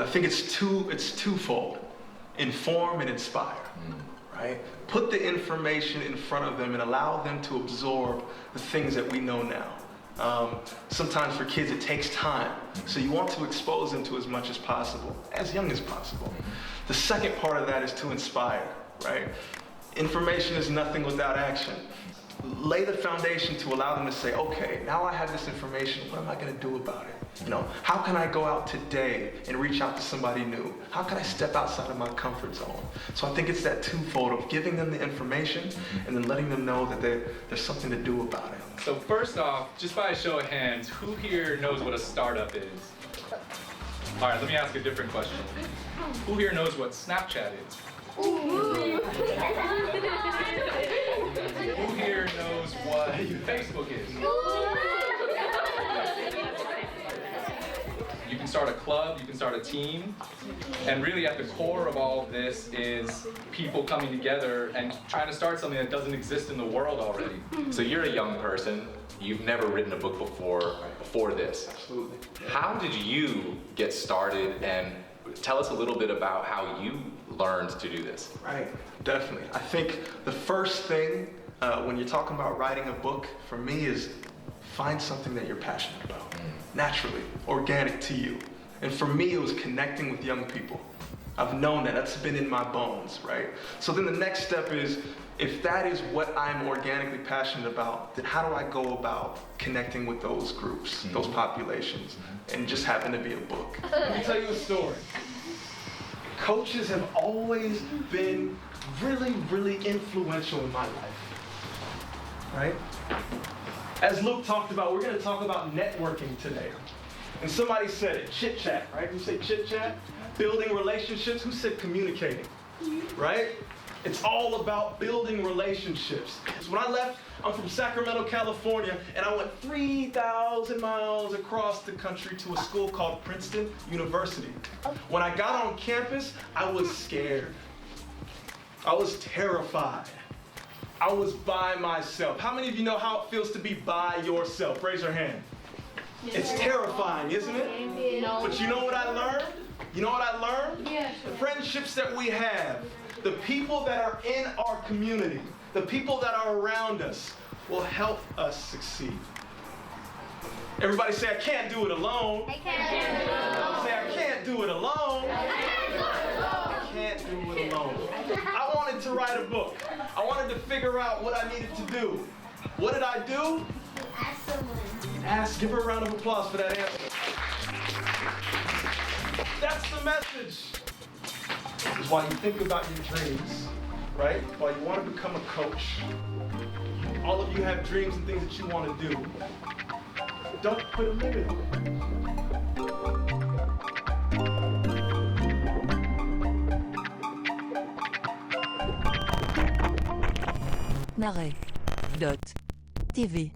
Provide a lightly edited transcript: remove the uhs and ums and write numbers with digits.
I think it's twofold: inform and inspire. Right? Put the information in front of them and allow them to absorb the things that we know now. Sometimes for kids it takes time, so you want to expose them to as much as possible, as young as possible. The second part of that is to inspire, right? Information is nothing without action. Lay the foundation to allow them to say, okay, now I have this information, what am I gonna do about it? You know, how can I go out today and reach out to somebody new? How can I step outside of my comfort zone? So I think it's that twofold of giving them the information and then letting them know that there's something to do about it. So first off, just by a show of hands, who here knows what a startup is? All right, let me ask a different question. Who here knows what Snapchat is? Who here knows what Facebook is? You can start a club, you can start a team, and really at the core of all of this is people coming together and trying to start something that doesn't exist in the world already. So you're a young person, you've never written a book before this. Absolutely. How did you get started, and tell us a little bit about how you learned to do this? Right, definitely. I think the first thing when you're talking about writing a book, for me, is find something that you're passionate about. Naturally, organic to you. And for me, it was connecting with young people. I've known that's been in my bones, right? So then the next step is, if that is what I'm organically passionate about, then how do I go about connecting with those groups, those populations, and just happen to be a book? Let me tell you a story. Coaches have always been really, really influential in my life, right? As Luke talked about, we're going to talk about networking today. And somebody said it, chit chat, right? Who said chit chat? Building relationships. Who said communicating, right? It's all about building relationships. So when I left, I'm from Sacramento, California, and I went 3,000 miles across the country to a school called Princeton University. When I got on campus, I was scared. I was terrified. I was by myself. How many of you know how it feels to be by yourself? Raise your hand. It's terrifying, isn't it? No. But you know what I learned? You know what I learned? Yeah. The friendships that we have, the people that are in our community, the people that are around us will help us succeed. Everybody say, I can't do it alone. I can't do it alone. Say, I can't do it alone. I can't do it alone. I wanted to write a book. I wanted to figure out what I needed to do. What did I do? Ask someone. Give her a round of applause for that answer. That's the message. Is why you think about your dreams, right? Why you want to become a coach. All of you have dreams and things that you want to do. Don't put a limit on it. Nare TV